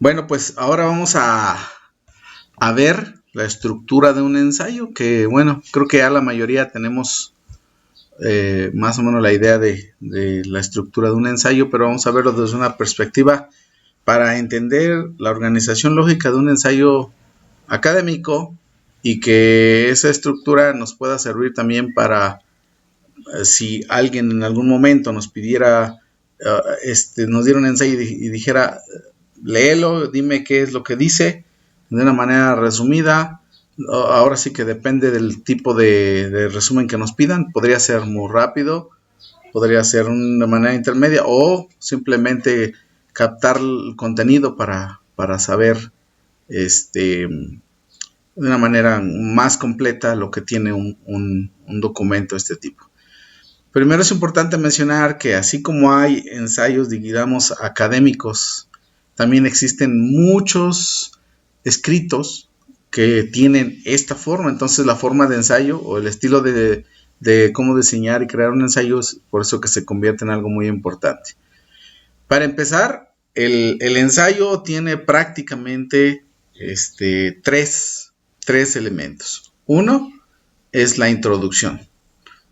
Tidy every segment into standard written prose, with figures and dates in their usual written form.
Bueno, pues ahora vamos a ver la estructura de un ensayo, que bueno, creo que ya la mayoría tenemos más o menos la idea de la estructura de un ensayo, pero vamos a verlo desde una perspectiva para entender la organización lógica de un ensayo académico y que esa estructura nos pueda servir también para si alguien en algún momento nos pidiera, nos diera un ensayo y dijera, léelo, dime qué es lo que dice, de una manera resumida. Ahora sí que depende del tipo de resumen que nos pidan. Podría ser muy rápido, podría ser de manera intermedia o simplemente captar el contenido para saber de una manera más completa lo que tiene un documento de este tipo. Primero es importante mencionar que así como hay ensayos, digamos, académicos, también existen muchos escritos que tienen esta forma. Entonces la forma de ensayo o el estilo de cómo diseñar y crear un ensayo es por eso que se convierte en algo muy importante. Para empezar, el ensayo tiene prácticamente tres elementos. Uno es la introducción.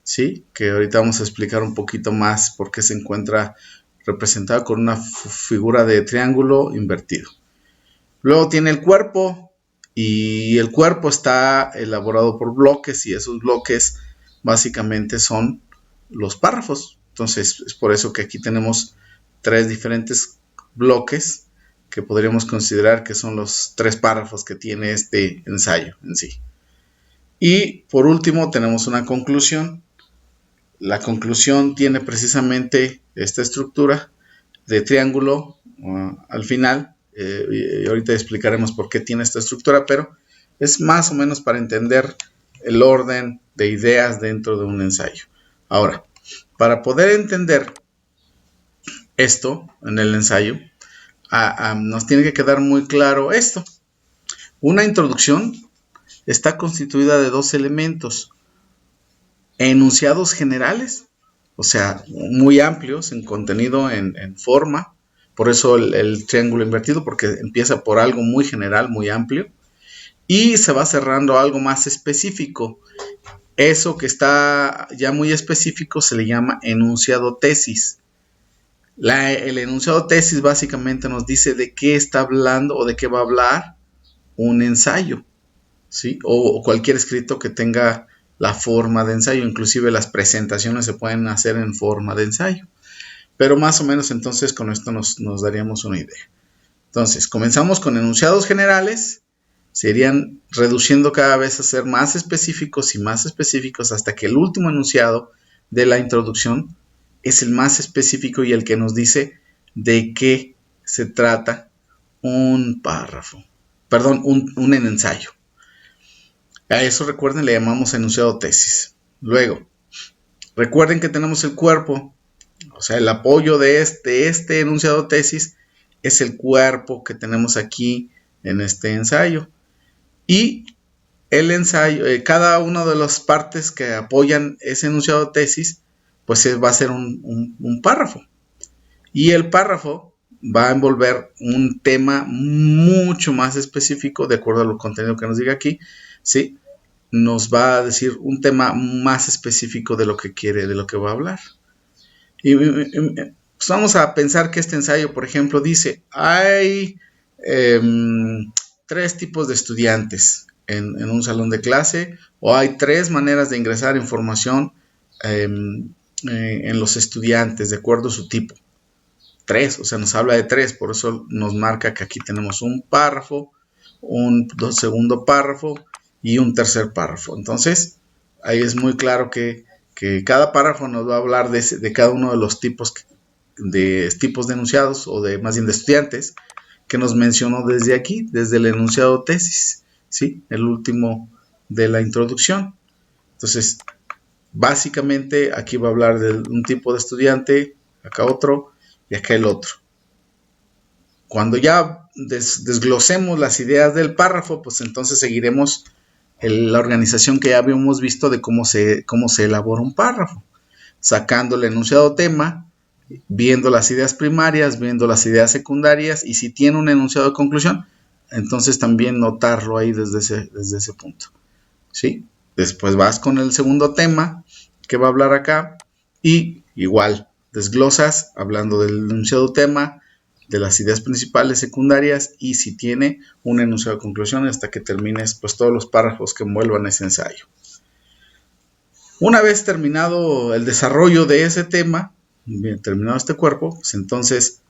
¿Sí? Que ahorita vamos a explicar un poquito más por qué se encuentra representado con una figura de triángulo invertido. Luego tiene el cuerpo y el cuerpo está elaborado por bloques y esos bloques básicamente son los párrafos. Entonces es por eso que aquí tenemos tres diferentes bloques que podríamos considerar que son los tres párrafos que tiene este ensayo en sí. Y por último tenemos una conclusión. La conclusión tiene precisamente esta estructura de triángulo al final. Y ahorita explicaremos por qué tiene esta estructura, pero es más o menos para entender el orden de ideas dentro de un ensayo. Ahora, para poder entender esto en el ensayo, nos tiene que quedar muy claro esto. Una introducción está constituida de dos elementos: enunciados generales, o sea, muy amplios en contenido, en forma. Por eso el triángulo invertido, porque empieza por algo muy general, muy amplio, y se va cerrando a algo más específico. Eso que está ya muy específico se le llama enunciado tesis. El enunciado tesis básicamente nos dice de qué está hablando o de qué va a hablar un ensayo, ¿sí? O cualquier escrito que tenga la forma de ensayo. Inclusive las presentaciones se pueden hacer en forma de ensayo. Pero más o menos entonces con esto nos daríamos una idea. Entonces, comenzamos con enunciados generales. Serían reduciendo cada vez a ser más específicos y más específicos hasta que el último enunciado de la introducción es el más específico y el que nos dice de qué se trata un párrafo. Perdón, un ensayo. A eso, recuerden, le llamamos enunciado tesis. Luego, recuerden que tenemos el cuerpo, o sea, el apoyo de este enunciado tesis es el cuerpo que tenemos aquí en este ensayo. Y el ensayo, cada una de las partes que apoyan ese enunciado tesis, pues va a ser un párrafo. Y el párrafo va a envolver un tema mucho más específico, de acuerdo al contenido que nos diga aquí, ¿sí? Nos va a decir un tema más específico de lo que quiere, de lo que va a hablar. Y pues vamos a pensar que este ensayo, por ejemplo, dice, hay 3 tipos de estudiantes en un salón de clase, o hay 3 maneras de ingresar información en los estudiantes, de acuerdo a su tipo. 3, o sea, nos habla de 3, por eso nos marca que aquí tenemos un párrafo, un segundo párrafo y un tercer párrafo. Entonces, ahí es muy claro que cada párrafo nos va a hablar de cada uno de los tipos de enunciados, o más bien de estudiantes, que nos mencionó desde aquí, desde el enunciado tesis, ¿sí? El último de la introducción. Entonces, básicamente aquí va a hablar de un tipo de estudiante, acá otro y acá el otro. Cuando ya desglosemos las ideas del párrafo, pues entonces seguiremos la organización que ya habíamos visto de cómo se elabora un párrafo, sacando el enunciado tema, viendo las ideas primarias, viendo las ideas secundarias, y si tiene un enunciado de conclusión, entonces también notarlo ahí desde ese punto, ¿sí? Después vas con el segundo tema que va a hablar acá y igual desglosas hablando del enunciado tema, de las ideas principales, secundarias, y si tiene un enunciado de conclusión hasta que termines pues todos los párrafos que envuelvan ese ensayo. Una vez terminado el desarrollo de ese tema, bien, terminado este cuerpo, pues entonces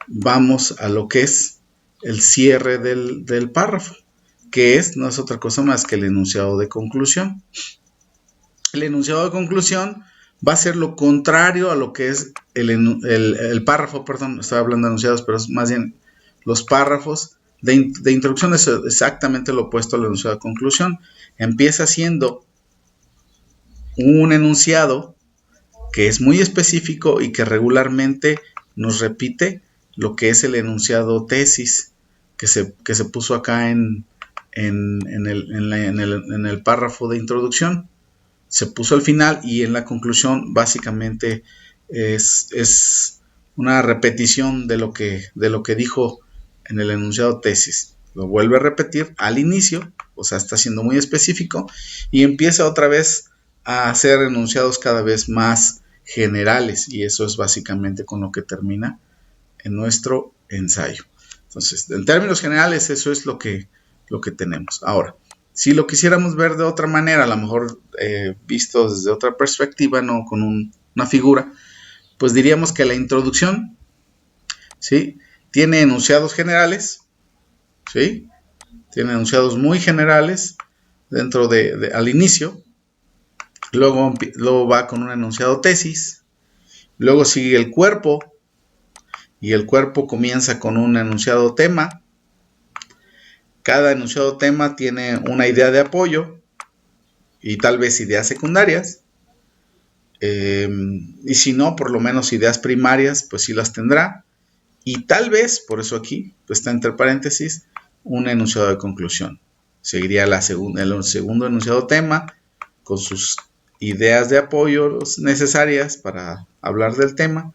vamos a lo que es el cierre del párrafo, que no es otra cosa más que el enunciado de conclusión. El enunciado de conclusión va a ser lo contrario a lo que es el párrafo, perdón, estaba hablando de enunciados, pero es más bien los párrafos de introducción, es exactamente lo opuesto al enunciado de conclusión. Empieza siendo un enunciado que es muy específico y que regularmente nos repite lo que es el enunciado tesis que se puso acá en el párrafo de introducción. Se puso al final y en la conclusión básicamente es una repetición de lo que dijo en el enunciado tesis. Lo vuelve a repetir al inicio, o sea, está siendo muy específico y empieza otra vez a hacer enunciados cada vez más generales, y eso es básicamente con lo que termina en nuestro ensayo. Entonces, en términos generales, eso es lo que tenemos. Ahora, si lo quisiéramos ver de otra manera, a lo mejor visto desde otra perspectiva, no con una figura, pues diríamos que la introducción, ¿sí?, tiene enunciados generales, ¿sí?, tiene enunciados muy generales dentro al inicio. Luego va con un enunciado tesis, luego sigue el cuerpo, y el cuerpo comienza con un enunciado tema. Cada enunciado tema tiene una idea de apoyo y tal vez ideas secundarias, y si no, por lo menos ideas primarias, pues sí las tendrá, y tal vez, por eso aquí pues está entre paréntesis, un enunciado de conclusión. Seguiría el segundo enunciado tema con sus ideas de apoyo necesarias para hablar del tema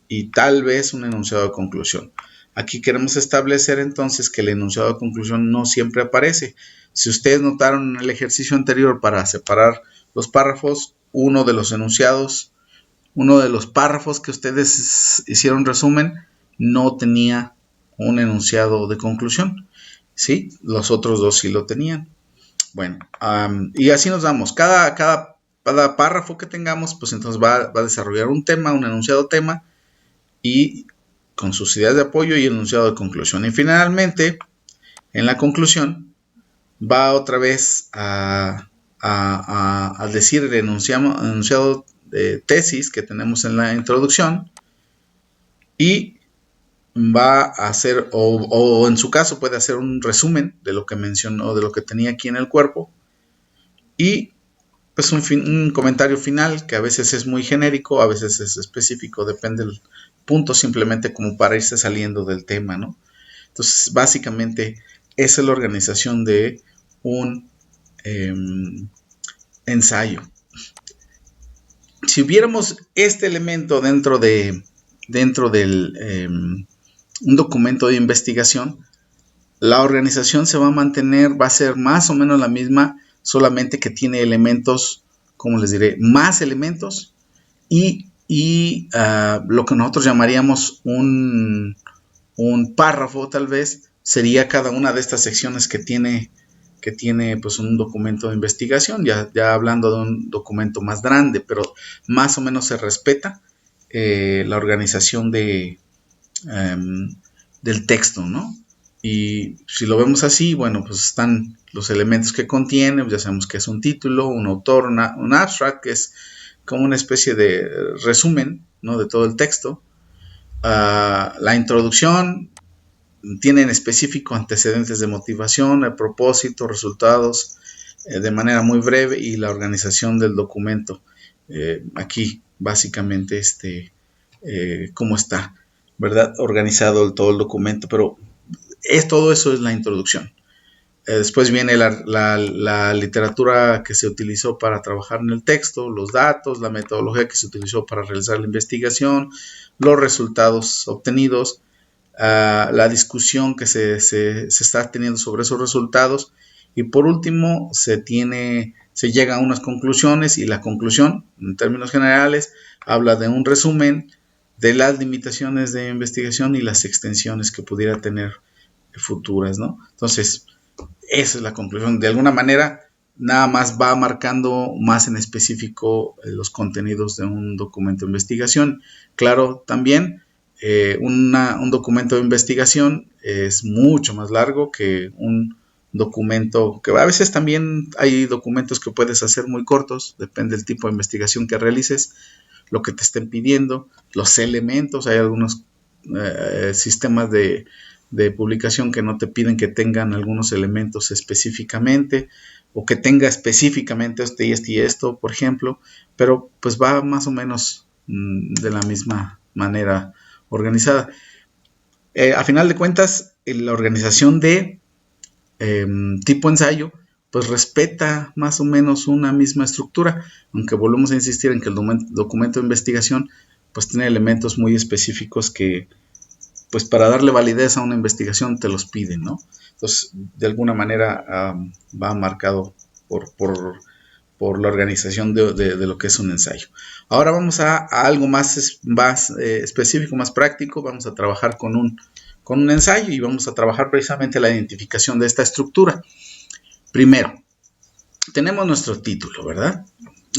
y tal vez un enunciado de conclusión. Aquí queremos establecer entonces que el enunciado de conclusión no siempre aparece. Si ustedes notaron en el ejercicio anterior, para separar los párrafos, uno de los párrafos que ustedes hicieron resumen no tenía un enunciado de conclusión, ¿sí? Los otros dos sí lo tenían. Bueno, y así nos vamos. Cada párrafo que tengamos, pues entonces va a desarrollar un tema, un enunciado tema, y con sus ideas de apoyo y el enunciado de conclusión. Y finalmente, en la conclusión, va otra vez a decir el enunciado de tesis que tenemos en la introducción, y va a hacer, o en su caso puede hacer un resumen de lo que mencionó, de lo que tenía aquí en el cuerpo, y pues un comentario final que a veces es muy genérico, a veces es específico, depende del punto, simplemente como para irse saliendo del tema, ¿no? Entonces, básicamente, esa es la organización de un ensayo. Si hubiéramos este elemento dentro del un documento de investigación, la organización se va a mantener, va a ser más o menos la misma, solamente que tiene elementos, como les diré, más elementos, y lo que nosotros llamaríamos un párrafo, tal vez, sería cada una de estas secciones que tiene pues un documento de investigación, ya hablando de un documento más grande, pero más o menos se respeta la organización del texto, ¿no? Y si lo vemos así, bueno, pues están los elementos que contiene, pues ya sabemos que es un título, un autor, un abstract, que es como una especie de resumen, ¿no?, de todo el texto. La introducción tiene en específico antecedentes de motivación, el propósito, resultados, de manera muy breve, y la organización del documento. Aquí, básicamente, cómo está, ¿verdad?, organizado todo el documento, pero todo eso es la introducción. Después viene la literatura que se utilizó para trabajar en el texto, los datos, la metodología que se utilizó para realizar la investigación, los resultados obtenidos, la discusión que se está teniendo sobre esos resultados, y por último se llega a unas conclusiones, y la conclusión, en términos generales, habla de un resumen de las limitaciones de investigación y las extensiones que pudiera tener futuras, ¿no? Entonces, esa es la conclusión. De alguna manera, nada más va marcando más en específico los contenidos de un documento de investigación. Claro, también un documento de investigación es mucho más largo que un documento, que a veces también hay documentos que puedes hacer muy cortos, depende del tipo de investigación que realices, lo que te estén pidiendo, los elementos. Hay algunos sistemas de publicación que no te piden que tengan algunos elementos específicamente, o que tenga específicamente este y esto, por ejemplo, pero pues va más o menos de la misma manera organizada. A final de cuentas, la organización de tipo ensayo pues respeta más o menos una misma estructura, aunque volvemos a insistir en que el documento de investigación pues tiene elementos muy específicos que pues para darle validez a una investigación te los piden, ¿no? Entonces, de alguna manera va marcado por la organización de lo que es un ensayo. Ahora vamos a algo más específico, más práctico. Vamos a trabajar con un ensayo, y vamos a trabajar precisamente la identificación de esta estructura. Primero, tenemos nuestro título, ¿verdad?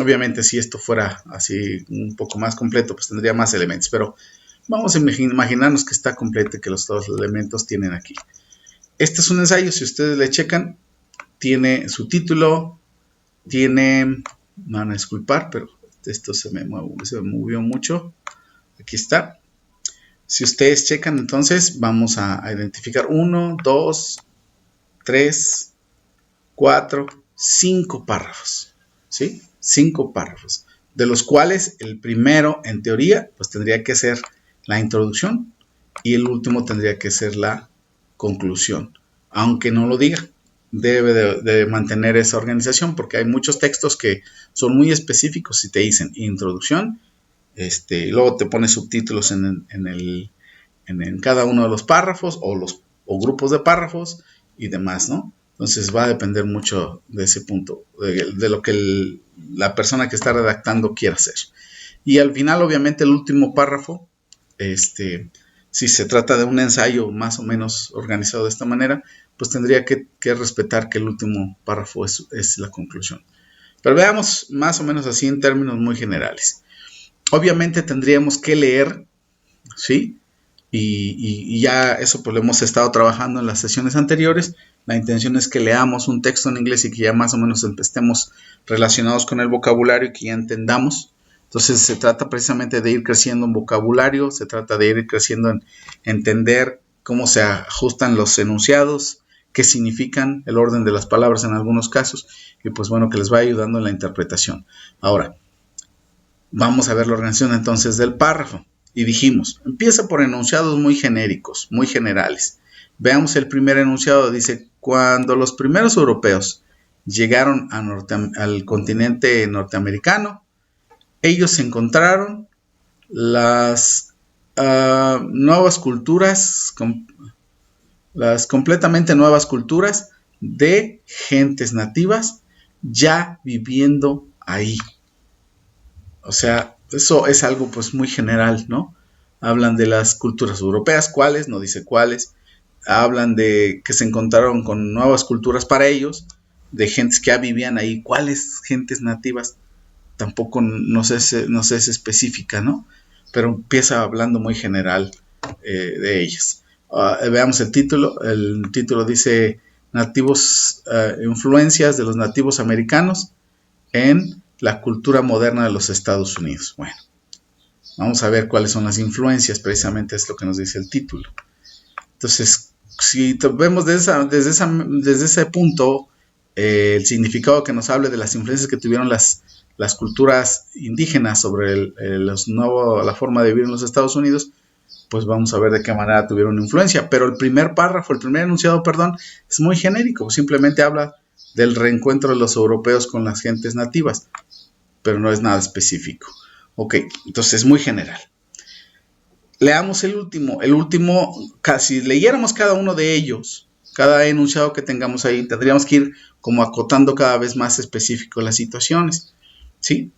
Obviamente, si esto fuera así un poco más completo, pues tendría más elementos, pero vamos a imaginarnos que está completo y que los dos elementos tienen aquí. Este es un ensayo, si ustedes le checan, tiene su título, me van a disculpar, pero esto se me movió mucho. Aquí está. Si ustedes checan, entonces vamos a identificar 1, 2, 3, 4, 5 párrafos, ¿sí? 5 párrafos, de los cuales el primero, en teoría, pues tendría que ser la introducción, y el último tendría que ser la conclusión, aunque no lo diga. Debe de mantener esa organización, porque hay muchos textos que son muy específicos y te dicen introducción, y luego te pones subtítulos en cada uno de los párrafos, o grupos de párrafos y demás, ¿no? Entonces va a depender mucho de ese punto, de lo que la persona que está redactando quiera hacer. Y al final, obviamente, el último párrafo, si se trata de un ensayo más o menos organizado de esta manera, pues tendría que respetar que el último párrafo es la conclusión. Pero veamos más o menos así en términos muy generales. Obviamente tendríamos que leer, ¿sí? Y ya eso pues lo hemos estado trabajando en las sesiones anteriores. La intención es que leamos un texto en inglés y que ya más o menos estemos relacionados con el vocabulario y que ya entendamos. Entonces se trata precisamente de ir creciendo en vocabulario, se trata de ir creciendo en entender cómo se ajustan los enunciados, qué significan, el orden de las palabras en algunos casos, y pues bueno, que les va ayudando en la interpretación. Ahora, vamos a ver la organización entonces del párrafo. Y dijimos, empieza por enunciados muy genéricos, muy generales. Veamos el primer enunciado, dice, cuando los primeros europeos llegaron al continente norteamericano, ellos encontraron las nuevas culturas, las completamente nuevas culturas de gentes nativas ya viviendo ahí. O sea, eso es algo pues muy general, ¿no? Hablan de las culturas europeas, ¿cuáles? No dice cuáles. Hablan de que se encontraron con nuevas culturas para ellos, de gentes que ya vivían ahí. ¿Cuáles gentes nativas? Tampoco no se es específica, ¿no? Pero empieza hablando muy general de ellas. Veamos el título. El título dice influencias de los nativos americanos en la cultura moderna de los Estados Unidos. Bueno, vamos a ver cuáles son las influencias, precisamente es lo que nos dice el título. Entonces, si vemos desde ese punto, el significado que nos hable de las influencias que tuvieron las culturas indígenas sobre la forma de vivir en los Estados Unidos, pues vamos a ver de qué manera tuvieron influencia. Pero el primer párrafo, el primer enunciado, perdón, es muy genérico, simplemente habla del reencuentro de los europeos con las gentes nativas, pero no es nada específico. Ok, entonces es muy general. Leamos el último, si leyéramos cada uno de ellos, cada enunciado que tengamos ahí, tendríamos que ir como acotando cada vez más específico las situaciones, ¿sí?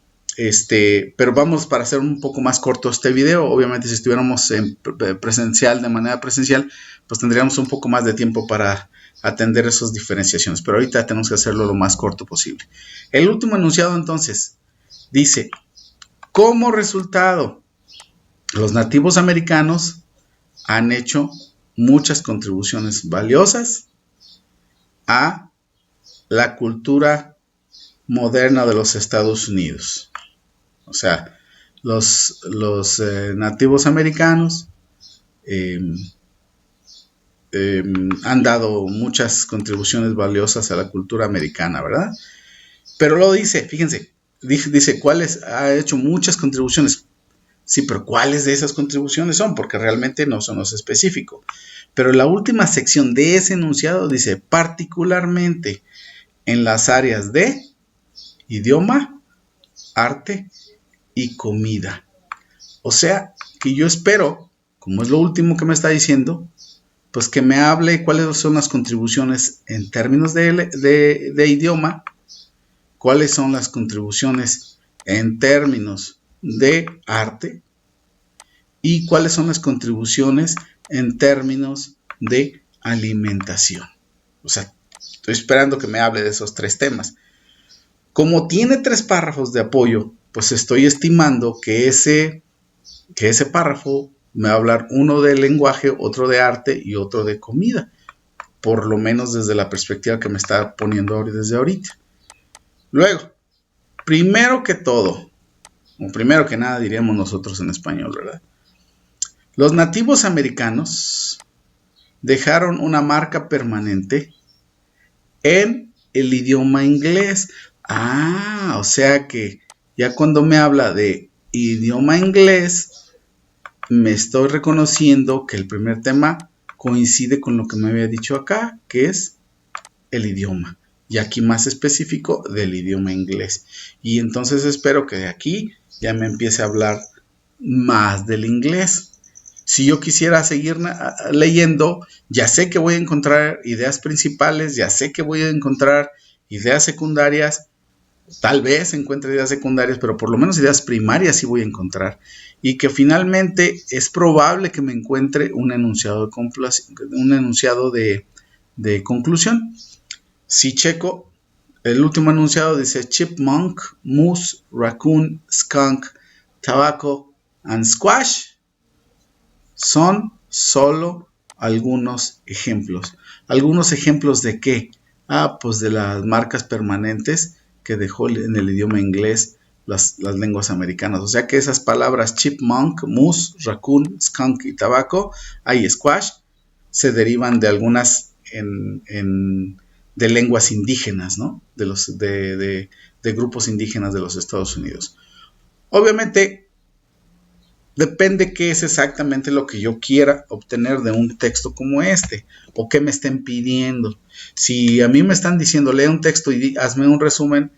Pero vamos, para hacer un poco más corto este video, obviamente si estuviéramos en presencial, de manera presencial, pues tendríamos un poco más de tiempo para atender esas diferenciaciones, pero ahorita tenemos que hacerlo lo más corto posible. El último enunciado entonces dice, como resultado, los nativos americanos han hecho muchas contribuciones valiosas a la cultura moderna de los Estados Unidos. O sea, los nativos americanos han dado muchas contribuciones valiosas a la cultura americana, ¿verdad? Pero luego dice, fíjense, dice cuáles ha hecho muchas contribuciones. Sí, pero ¿cuáles de esas contribuciones son? Porque realmente no son los específicos. Pero la última sección de ese enunciado dice, particularmente en las áreas de idioma, arte y comida. O sea, que yo espero, como es lo último que me está diciendo, pues que me hable cuáles son las contribuciones en términos de idioma, cuáles son las contribuciones en términos de arte y cuáles son las contribuciones en términos de alimentación. O sea, estoy esperando que me hable de esos tres temas. Como tiene 3 párrafos de apoyo, pues estoy estimando que ese párrafo me va a hablar uno de lenguaje, otro de arte y otro de comida, por lo menos desde la perspectiva que me está poniendo desde ahorita. Luego, primero que todo, o primero que nada diríamos nosotros en español, ¿verdad? Los nativos americanos dejaron una marca permanente en el idioma inglés. O sea que ya cuando me habla de idioma inglés, me estoy reconociendo que el primer tema coincide con lo que me había dicho acá, que es el idioma. Y aquí más específico del idioma inglés. Y entonces espero que de aquí ya me empiece a hablar más del inglés. Si yo quisiera seguir leyendo, ya sé que voy a encontrar ideas principales, ya sé que voy a encontrar ideas secundarias, tal vez encuentre ideas secundarias, pero por lo menos ideas primarias sí voy a encontrar. Y que finalmente es probable que me encuentre un enunciado de conclusión. Si checo, el último enunciado dice chipmunk, moose, raccoon, skunk, tobacco and squash. Son solo algunos ejemplos. ¿Algunos ejemplos de qué? Pues de las marcas permanentes que dejó en el idioma inglés las lenguas americanas. O sea que esas palabras chipmunk, moose, raccoon, skunk y tabaco, y squash, se derivan de algunas de lenguas indígenas, ¿no? De grupos indígenas de los Estados Unidos. Obviamente, depende qué es exactamente lo que yo quiera obtener de un texto como este, o qué me estén pidiendo. Si a mí me están diciendo, lee un texto y hazme un resumen,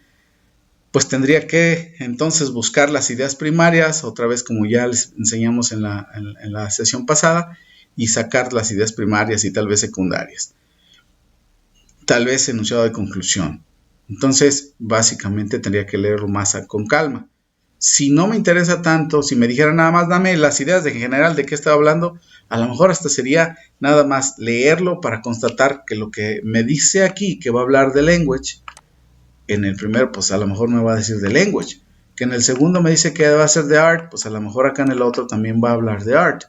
pues tendría que entonces buscar las ideas primarias, otra vez como ya les enseñamos en la sesión pasada, y sacar las ideas primarias y tal vez secundarias. Tal vez enunciado de conclusión. Entonces, básicamente tendría que leerlo más con calma. Si no me interesa tanto, si me dijera nada más dame las ideas de general de qué estaba hablando, a lo mejor hasta sería nada más leerlo para constatar que lo que me dice aquí que va a hablar de language, en el primero pues a lo mejor me va a decir de language, que en el segundo me dice que va a ser de art, pues a lo mejor acá en el otro también va a hablar de art,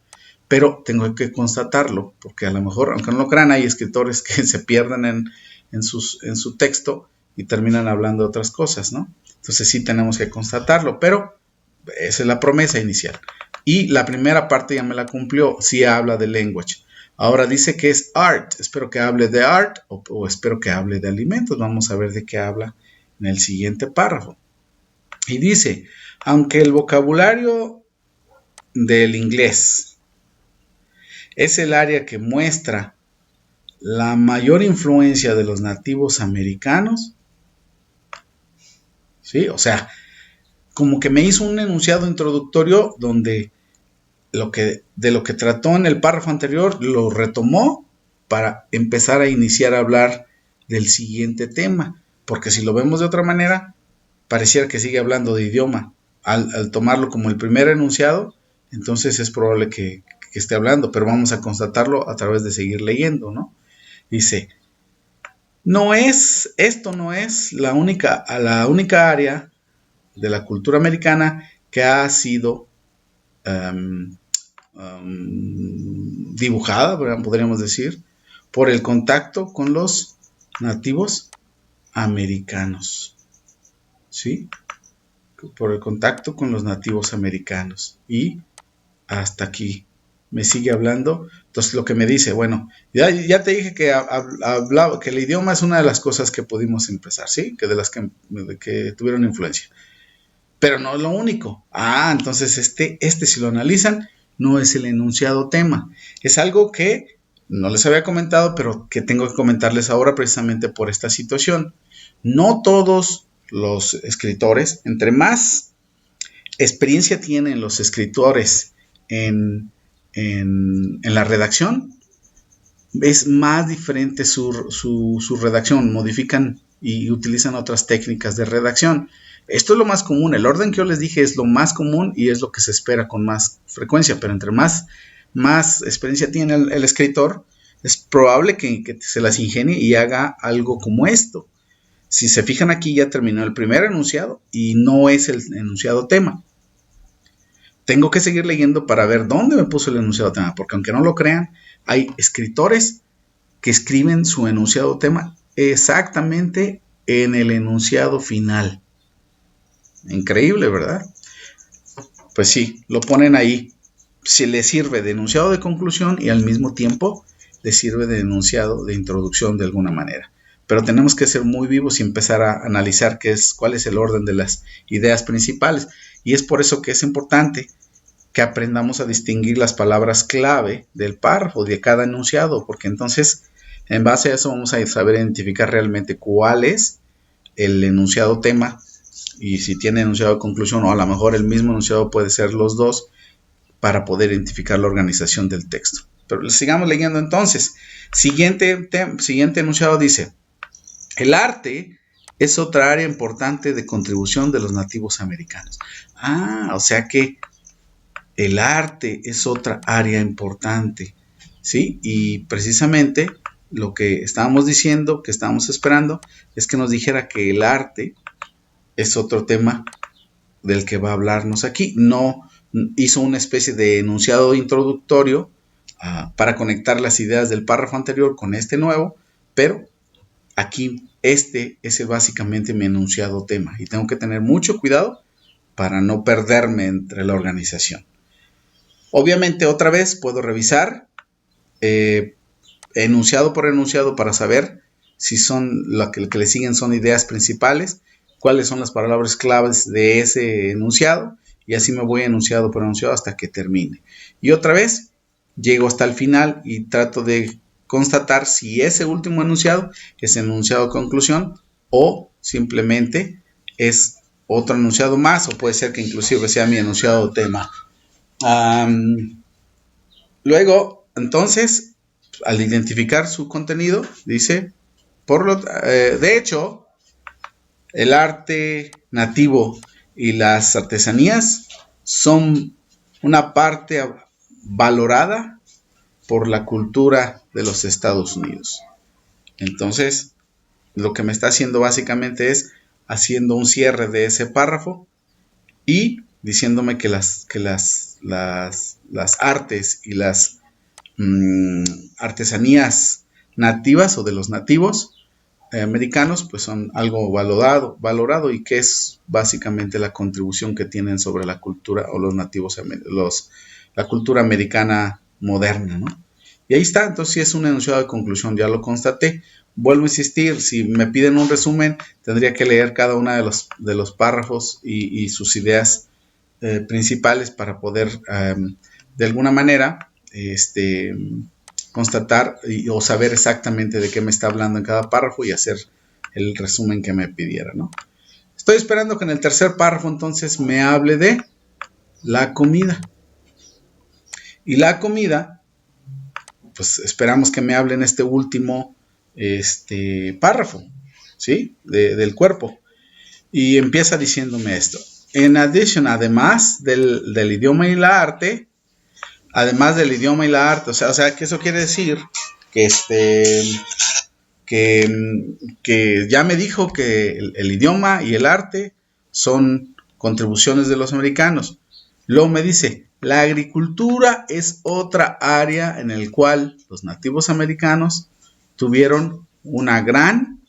pero tengo que constatarlo, porque a lo mejor, aunque no lo crean, hay escritores que se pierden en su texto y terminan hablando de otras cosas, ¿no? Entonces sí tenemos que constatarlo, pero esa es la promesa inicial. Y la primera parte ya me la cumplió, sí habla de language. Ahora dice que es art, espero que hable de art o espero que hable de alimentos. Vamos a ver de qué habla en el siguiente párrafo. Y dice, aunque el vocabulario del inglés es el área que muestra la mayor influencia de los nativos americanos, ¿sí? O sea, como que me hizo un enunciado introductorio donde de lo que trató en el párrafo anterior lo retomó para empezar a iniciar a hablar del siguiente tema, porque si lo vemos de otra manera, pareciera que sigue hablando de idioma. Al tomarlo como el primer enunciado, entonces es probable que esté hablando, pero vamos a constatarlo a través de seguir leyendo, ¿no? Dice, esto no es la única área de la cultura americana que ha sido dibujada, podríamos decir, por el contacto con los nativos americanos, ¿sí? Por el contacto con los nativos americanos. Y hasta aquí me sigue hablando. Entonces lo que me dice, bueno, ya te dije que hablaba, que el idioma es una de las cosas que pudimos empezar, ¿sí? Que de las que tuvieron influencia. Pero no es lo único. Entonces si lo analizan, no es el enunciado tema. Es algo que no les había comentado, pero que tengo que comentarles ahora precisamente por esta situación. No todos los escritores, entre más experiencia tienen los escritores en la redacción, es más diferente su redacción, modifican y utilizan otras técnicas de redacción. Esto es lo más común, el orden que yo les dije es lo más común y es lo que se espera con más frecuencia, pero entre más experiencia tiene el escritor, es probable que se las ingenie y haga algo como esto. Si se fijan aquí, ya terminó el primer enunciado y no es el enunciado tema. Tengo que seguir leyendo para ver dónde me puso el enunciado tema, porque aunque no lo crean, hay escritores que escriben su enunciado tema exactamente en el enunciado final. Increíble, ¿verdad? Pues sí, lo ponen ahí. Se le sirve de enunciado de conclusión y al mismo tiempo le sirve de enunciado de introducción de alguna manera. Pero tenemos que ser muy vivos y empezar a analizar cuál es el orden de las ideas principales. Y es por eso que es importante que aprendamos a distinguir las palabras clave del párrafo, de cada enunciado, porque entonces, en base a eso, vamos a saber identificar realmente cuál es el enunciado tema y si tiene enunciado de conclusión, o a lo mejor el mismo enunciado puede ser los dos, para poder identificar la organización del texto. Pero sigamos leyendo entonces. Siguiente enunciado dice, el arte es otra área importante de contribución de los nativos americanos. O sea que el arte es otra área importante, ¿sí? Y precisamente lo que estábamos diciendo, que estábamos esperando, es que nos dijera que el arte es otro tema del que va a hablarnos aquí. No hizo una especie de enunciado introductorio para conectar las ideas del párrafo anterior con este nuevo, pero aquí es básicamente mi enunciado tema y tengo que tener mucho cuidado para no perderme entre la organización. Obviamente otra vez puedo revisar enunciado por enunciado para saber si son lo que le siguen son ideas principales, cuáles son las palabras claves de ese enunciado y así me voy enunciado por enunciado hasta que termine. Y otra vez llego hasta el final y trato de constatar si ese último enunciado es enunciado de conclusión o simplemente es otro enunciado más, o puede ser que inclusive sea mi enunciado tema. Luego, entonces, al identificar su contenido, dice, de hecho, el arte nativo y las artesanías son una parte valorada por la cultura de los Estados Unidos. Entonces, lo que me está haciendo básicamente es haciendo un cierre de ese párrafo y diciéndome que las artes y las artesanías nativas o de los nativos americanos pues son algo valorado y que es básicamente la contribución que tienen sobre la cultura o los nativos, la cultura americana moderna, ¿no? Y ahí está, entonces sí es un enunciado de conclusión, ya lo constaté. Vuelvo a insistir, si me piden un resumen, tendría que leer cada uno de los párrafos y sus ideas principales para poder de alguna manera constatar o saber exactamente de qué me está hablando en cada párrafo y hacer el resumen que me pidiera, ¿no? Estoy esperando que en el tercer párrafo entonces me hable de la comida. Y la comida, pues esperamos que me hable en este último párrafo, ¿sí? Del cuerpo. Y empieza diciéndome esto. En addition, además del idioma y la arte, o sea, que eso quiere decir que que ya me dijo que el idioma y el arte son contribuciones de los americanos. Luego me dice, la agricultura es otra área en el cual los nativos americanos tuvieron una gran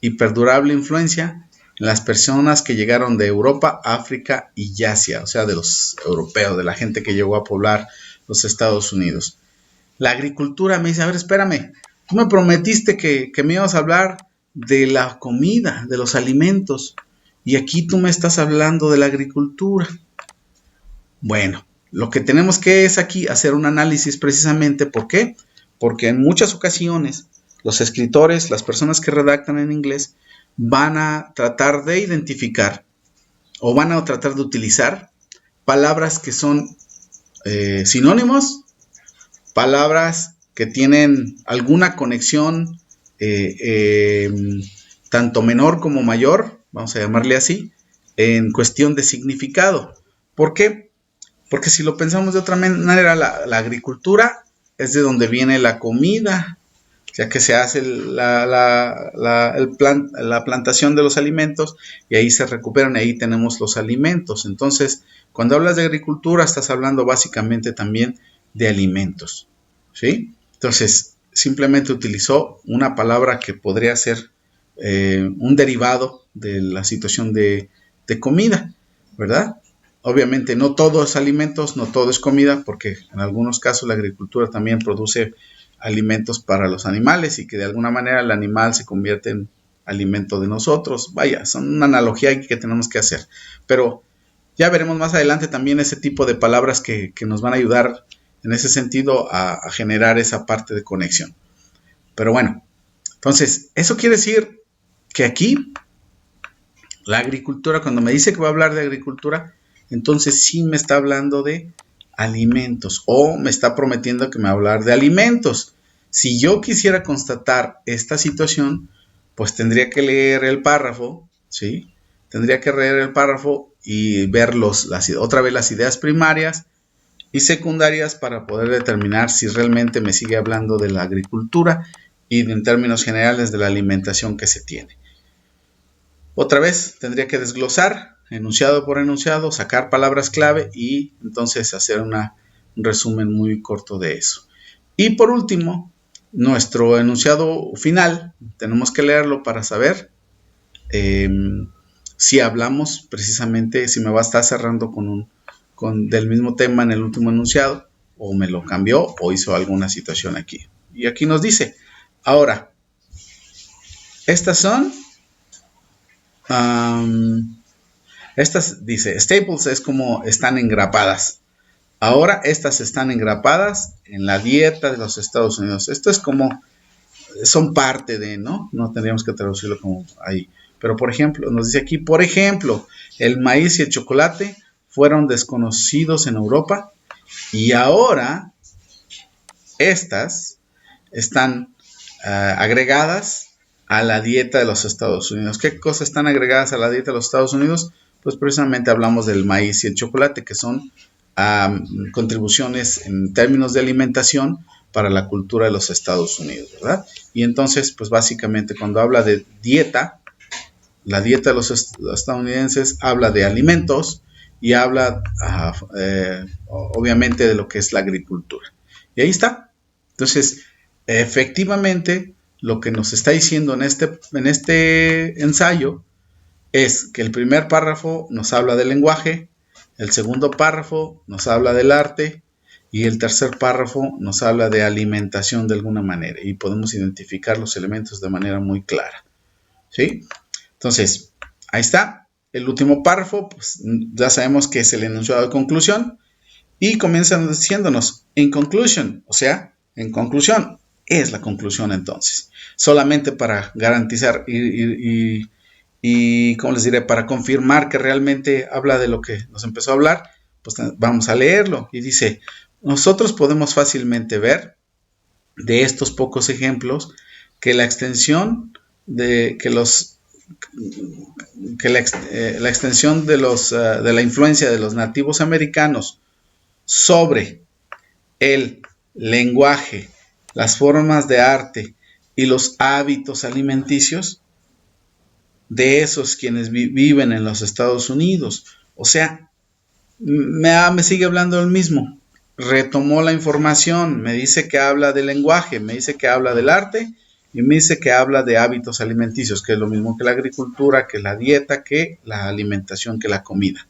y perdurable influencia en las personas que llegaron de Europa, África y Asia, o sea, de los europeos, de la gente que llegó a poblar los Estados Unidos. La agricultura me dice, a ver, espérame, tú me prometiste que me ibas a hablar de la comida, de los alimentos, y aquí tú me estás hablando de la agricultura. Bueno, lo que tenemos que es aquí hacer un análisis precisamente, ¿por qué? Porque en muchas ocasiones los escritores, las personas que redactan en inglés, van a tratar de identificar o van a tratar de utilizar palabras que son sinónimos, palabras que tienen alguna conexión tanto menor como mayor, vamos a llamarle así, en cuestión de significado. ¿Por qué? Porque si lo pensamos de otra manera, la agricultura es de donde viene la comida, ya que se hace la plantación de los alimentos y ahí se recuperan y ahí tenemos los alimentos. Entonces, cuando hablas de agricultura, estás hablando básicamente también de alimentos, ¿sí? Entonces, simplemente utilizó una palabra que podría ser un derivado de la situación de comida, ¿verdad? Obviamente no todo es alimentos, no todo es comida, porque en algunos casos la agricultura también produce alimentos para los animales y que de alguna manera el animal se convierte en alimento de nosotros. Vaya, son una analogía que tenemos que hacer. Pero ya veremos más adelante también ese tipo de palabras que nos van a ayudar en ese sentido a generar esa parte de conexión. Pero bueno, entonces, eso quiere decir que aquí la agricultura, cuando me dice que va a hablar de agricultura, entonces sí me está hablando de alimentos o me está prometiendo que me va a hablar de alimentos. Si yo quisiera constatar esta situación, pues tendría que leer el párrafo, ¿sí? Tendría que leer el párrafo y ver otra vez las ideas primarias y secundarias para poder determinar si realmente me sigue hablando de la agricultura y en términos generales de la alimentación que se tiene. Otra vez tendría que desglosar enunciado por enunciado, sacar palabras clave y entonces hacer un resumen muy corto de eso. Y por último, nuestro enunciado final, tenemos que leerlo para saber si hablamos precisamente, si me va a estar cerrando del mismo tema en el último enunciado, o me lo cambió o hizo alguna situación aquí. Y aquí nos dice, ahora, estas son... estas, dice, staples es como están engrapadas. Ahora estas están engrapadas en la dieta de los Estados Unidos. Esto es como, son parte de, ¿no? No tendríamos que traducirlo como ahí. Pero por ejemplo, nos dice aquí, por ejemplo, el maíz y el chocolate fueron desconocidos en Europa y ahora estas están agregadas a la dieta de los Estados Unidos. ¿Qué cosas están agregadas a la dieta de los Estados Unidos? Pues precisamente hablamos del maíz y el chocolate, que son contribuciones en términos de alimentación para la cultura de los Estados Unidos, ¿verdad? Y entonces, pues básicamente cuando habla de dieta, la dieta de los estadounidenses habla de alimentos y habla obviamente de lo que es la agricultura. Y ahí está. Entonces, efectivamente, lo que nos está diciendo en este ensayo es que el primer párrafo nos habla del lenguaje, el segundo párrafo nos habla del arte y el tercer párrafo nos habla de alimentación de alguna manera y podemos identificar los elementos de manera muy clara, ¿sí? Entonces, ahí está. El último párrafo, pues ya sabemos que es el enunciado de conclusión Y comienzan diciéndonos, in conclusion, o sea, en conclusión, es la conclusión entonces. Solamente para garantizar y ¿cómo les diré? Para confirmar que realmente habla de lo que nos empezó a hablar, pues vamos a leerlo. Y dice, nosotros podemos fácilmente ver de estos pocos ejemplos que la extensión de que los que la extensión de la influencia de los nativos americanos sobre el lenguaje, las formas de arte y los hábitos alimenticios de esos quienes viven en los Estados Unidos. O sea, me sigue hablando el mismo. Retomó la información, me dice que habla del lenguaje, me dice que habla del arte y me dice que habla de hábitos alimenticios, que es lo mismo que la agricultura, que la dieta, que la alimentación, que la comida.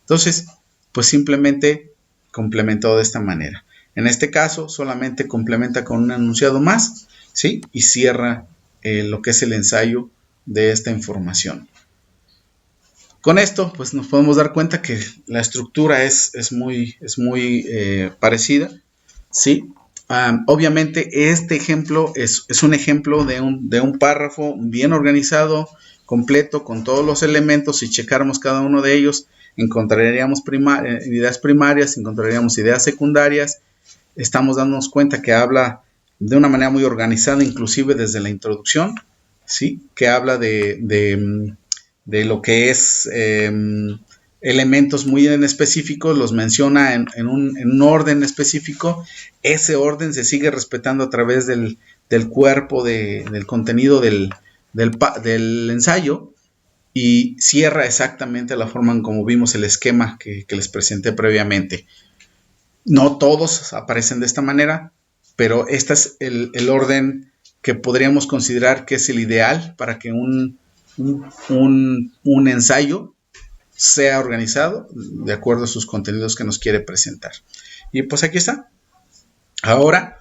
Entonces, pues simplemente complementó de esta manera. En este caso, solamente complementa con un enunciado más, ¿sí? Y cierra lo que es el ensayo de esta información. Con esto, pues nos podemos dar cuenta que la estructura es muy parecida, ¿sí? Obviamente, este ejemplo es un ejemplo de un párrafo bien organizado, completo, con todos los elementos. Si checáramos cada uno de ellos, encontraríamos ideas primarias, encontraríamos ideas secundarias. Estamos dándonos cuenta que habla de una manera muy organizada, inclusive desde la introducción, ¿sí? Que habla de lo que es elementos muy en específicos, los menciona en un orden específico. Ese orden se sigue respetando a través del cuerpo, del contenido del ensayo, y cierra exactamente la forma en como vimos el esquema que les presenté previamente. No todos aparecen de esta manera, pero este es el orden que podríamos considerar que es el ideal para que un ensayo sea organizado de acuerdo a sus contenidos que nos quiere presentar. Y pues aquí está. Ahora,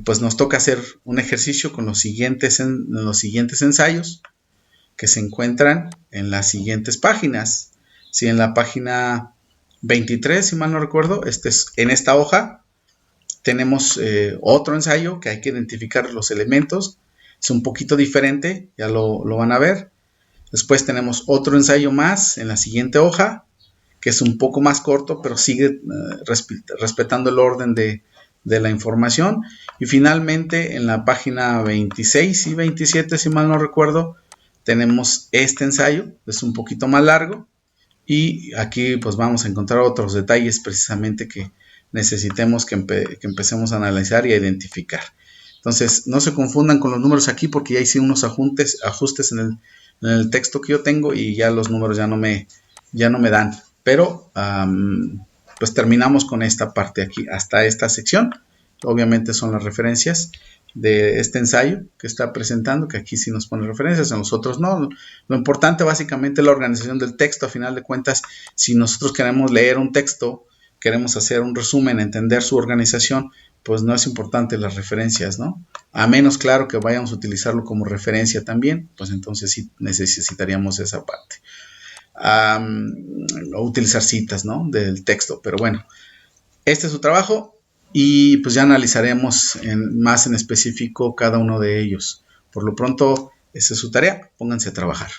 pues nos toca hacer un ejercicio con los siguientes ensayos que se encuentran en las siguientes páginas. Si en la página 23, si mal no recuerdo, en esta hoja tenemos otro ensayo que hay que identificar los elementos. Es un poquito diferente, ya lo van a ver. Después tenemos otro ensayo más en la siguiente hoja, que es un poco más corto, pero sigue respetando el orden de la información. Y finalmente, en la página 26 y 27, si mal no recuerdo, tenemos este ensayo, es un poquito más largo. Y aquí pues vamos a encontrar otros detalles precisamente que necesitemos que empecemos a analizar y a identificar. Entonces, no se confundan con los números aquí, porque ya hice unos ajustes en el texto que yo tengo y ya los números ya no me dan. Pero pues terminamos con esta parte aquí, hasta esta sección. Obviamente son las referencias de este ensayo que está presentando, que aquí sí nos pone referencias, en los otros no. Lo importante básicamente es la organización del texto. A final de cuentas, si nosotros queremos leer un texto, queremos hacer un resumen, entender su organización, pues no es importante las referencias, ¿no? A menos, claro, que vayamos a utilizarlo como referencia también, pues entonces sí necesitaríamos esa parte. O utilizar citas, ¿no? Del texto, pero bueno, este es su trabajo. Y pues ya analizaremos más en específico cada uno de ellos. Por lo pronto, esa es su tarea. Pónganse a trabajar.